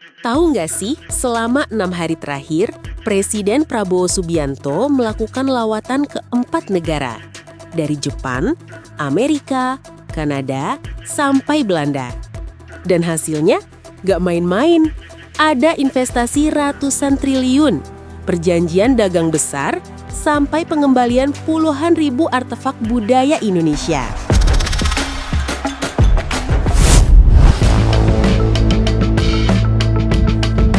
Tahu nggak sih, selama 6 hari terakhir, Presiden Prabowo Subianto melakukan lawatan ke 4 negara. Dari Jepang, Amerika, Kanada, sampai Belanda. Dan hasilnya nggak main-main. Ada investasi ratusan triliun, perjanjian dagang besar, sampai pengembalian puluhan ribu artefak budaya Indonesia.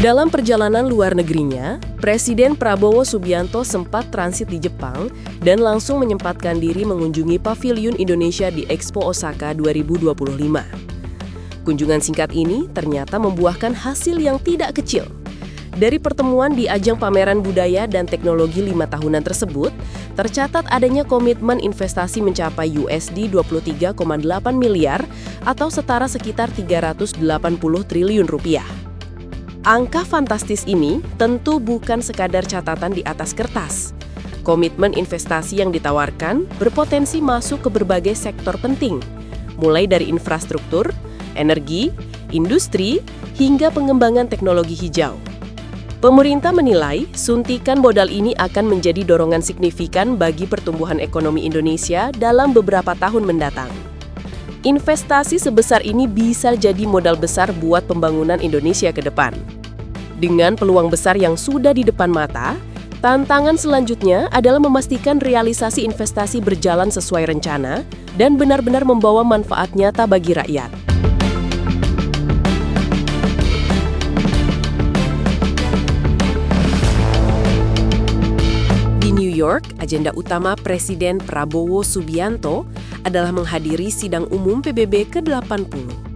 Dalam perjalanan luar negerinya, Presiden Prabowo Subianto sempat transit di Jepang dan langsung menyempatkan diri mengunjungi Paviliun Indonesia di Expo Osaka 2025. Kunjungan singkat ini ternyata membuahkan hasil yang tidak kecil. Dari pertemuan di ajang pameran budaya dan teknologi 5 tahunan tersebut, tercatat adanya komitmen investasi mencapai USD 23,8 miliar atau setara sekitar 380 triliun rupiah. Angka fantastis ini tentu bukan sekadar catatan di atas kertas. Komitmen investasi yang ditawarkan berpotensi masuk ke berbagai sektor penting, mulai dari infrastruktur, energi, industri, hingga pengembangan teknologi hijau. Pemerintah menilai suntikan modal ini akan menjadi dorongan signifikan bagi pertumbuhan ekonomi Indonesia dalam beberapa tahun mendatang. Investasi sebesar ini bisa jadi modal besar buat pembangunan Indonesia ke depan. Dengan peluang besar yang sudah di depan mata, tantangan selanjutnya adalah memastikan realisasi investasi berjalan sesuai rencana dan benar-benar membawa manfaat nyata bagi rakyat. Di New York, agenda utama Presiden Prabowo Subianto adalah menghadiri sidang umum PBB ke-80.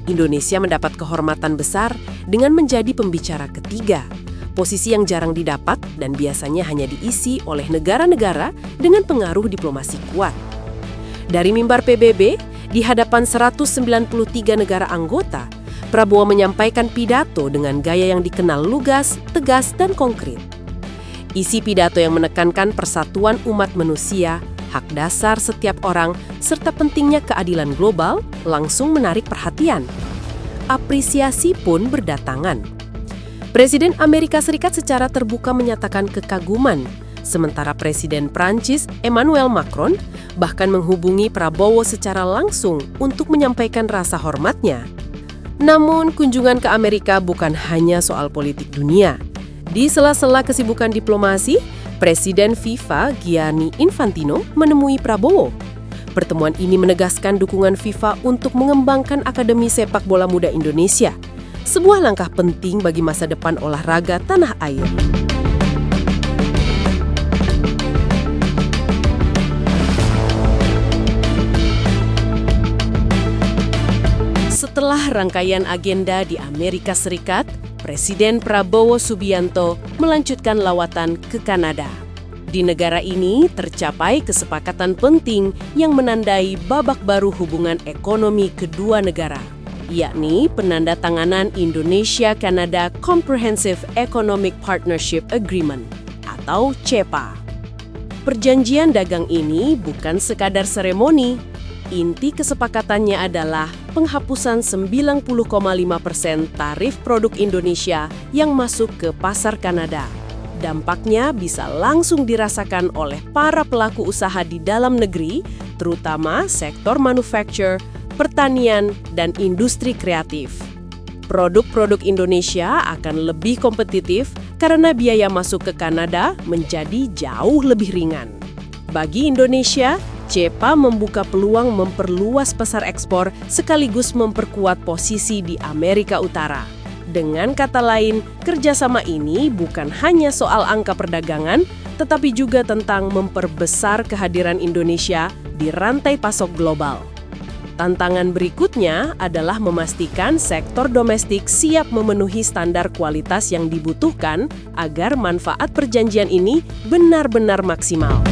Indonesia mendapat kehormatan besar dengan menjadi pembicara ketiga, posisi yang jarang didapat dan biasanya hanya diisi oleh negara-negara dengan pengaruh diplomasi kuat. Dari mimbar PBB, di hadapan 193 negara anggota, Prabowo menyampaikan pidato dengan gaya yang dikenal lugas, tegas, dan konkret. Isi pidato yang menekankan persatuan umat manusia, hak dasar setiap orang, serta pentingnya keadilan global langsung menarik perhatian. Apresiasi pun berdatangan. Presiden Amerika Serikat secara terbuka menyatakan kekaguman, sementara Presiden Prancis Emmanuel Macron bahkan menghubungi Prabowo secara langsung untuk menyampaikan rasa hormatnya. Namun, kunjungan ke Amerika bukan hanya soal politik dunia. Di sela-sela kesibukan diplomasi, Presiden FIFA Gianni Infantino menemui Prabowo. Pertemuan ini menegaskan dukungan FIFA untuk mengembangkan Akademi Sepak Bola Muda Indonesia, sebuah langkah penting bagi masa depan olahraga tanah air. Setelah rangkaian agenda di Amerika Serikat, Presiden Prabowo Subianto melanjutkan lawatan ke Kanada. Di negara ini tercapai kesepakatan penting yang menandai babak baru hubungan ekonomi kedua negara, yakni penandatanganan Indonesia-Canada Comprehensive Economic Partnership Agreement atau CEPA. Perjanjian dagang ini bukan sekadar seremoni. Inti kesepakatannya adalah penghapusan 90,5% tarif produk Indonesia yang masuk ke pasar Kanada. Dampaknya bisa langsung dirasakan oleh para pelaku usaha di dalam negeri, terutama sektor manufacture, pertanian, dan industri kreatif. Produk-produk Indonesia akan lebih kompetitif karena biaya masuk ke Kanada menjadi jauh lebih ringan. Bagi Indonesia, CEPA membuka peluang memperluas pasar ekspor sekaligus memperkuat posisi di Amerika Utara. Dengan kata lain, kerjasama ini bukan hanya soal angka perdagangan, tetapi juga tentang memperbesar kehadiran Indonesia di rantai pasok global. Tantangan berikutnya adalah memastikan sektor domestik siap memenuhi standar kualitas yang dibutuhkan agar manfaat perjanjian ini benar-benar maksimal.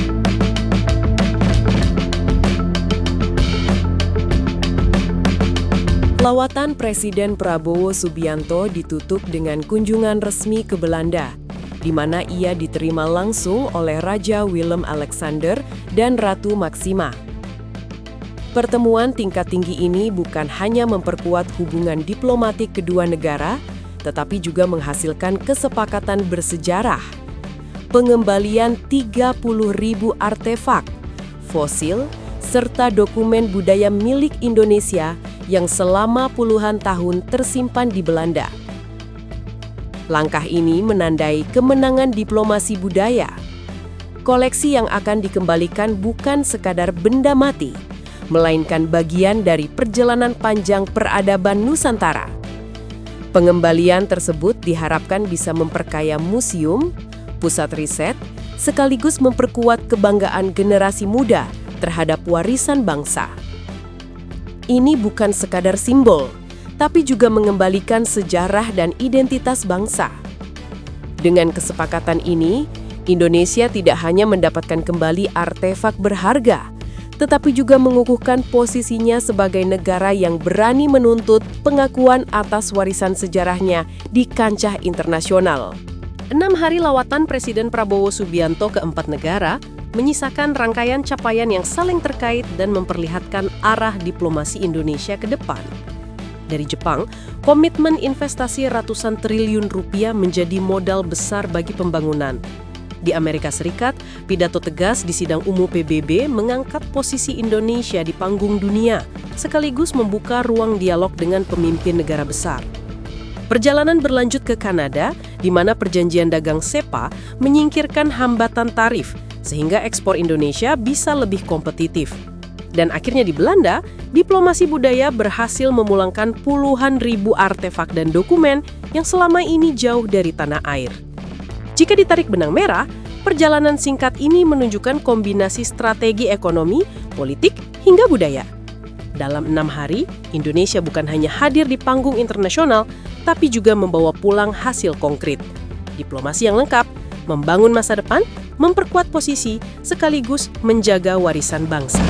Lawatan Presiden Prabowo Subianto ditutup dengan kunjungan resmi ke Belanda, di mana ia diterima langsung oleh Raja Willem-Alexander dan Ratu Maxima. Pertemuan tingkat tinggi ini bukan hanya memperkuat hubungan diplomatik kedua negara, tetapi juga menghasilkan kesepakatan bersejarah. Pengembalian 30.000 artefak, fosil, serta dokumen budaya milik Indonesia yang selama puluhan tahun tersimpan di Belanda. Langkah ini menandai kemenangan diplomasi budaya. Koleksi yang akan dikembalikan bukan sekadar benda mati, melainkan bagian dari perjalanan panjang peradaban Nusantara. Pengembalian tersebut diharapkan bisa memperkaya museum, pusat riset, sekaligus memperkuat kebanggaan generasi muda terhadap warisan bangsa. Ini bukan sekadar simbol, tapi juga mengembalikan sejarah dan identitas bangsa. Dengan kesepakatan ini, Indonesia tidak hanya mendapatkan kembali artefak berharga, tetapi juga mengukuhkan posisinya sebagai negara yang berani menuntut pengakuan atas warisan sejarahnya di kancah internasional. 6 hari lawatan Presiden Prabowo Subianto ke 4 negara menyisakan rangkaian capaian yang saling terkait dan memperlihatkan arah diplomasi Indonesia ke depan. Dari Jepang, komitmen investasi ratusan triliun rupiah menjadi modal besar bagi pembangunan. Di Amerika Serikat, pidato tegas di sidang umum PBB mengangkat posisi Indonesia di panggung dunia, sekaligus membuka ruang dialog dengan pemimpin negara besar. Perjalanan berlanjut ke Kanada, di mana perjanjian dagang SEPA menyingkirkan hambatan tarif, sehingga ekspor Indonesia bisa lebih kompetitif. Dan akhirnya di Belanda, diplomasi budaya berhasil memulangkan puluhan ribu artefak dan dokumen yang selama ini jauh dari tanah air. Jika ditarik benang merah, perjalanan singkat ini menunjukkan kombinasi strategi ekonomi, politik, hingga budaya. Dalam 6 hari, Indonesia bukan hanya hadir di panggung internasional, tapi juga membawa pulang hasil konkret. Diplomasi yang lengkap, membangun masa depan, memperkuat posisi, sekaligus menjaga warisan bangsa.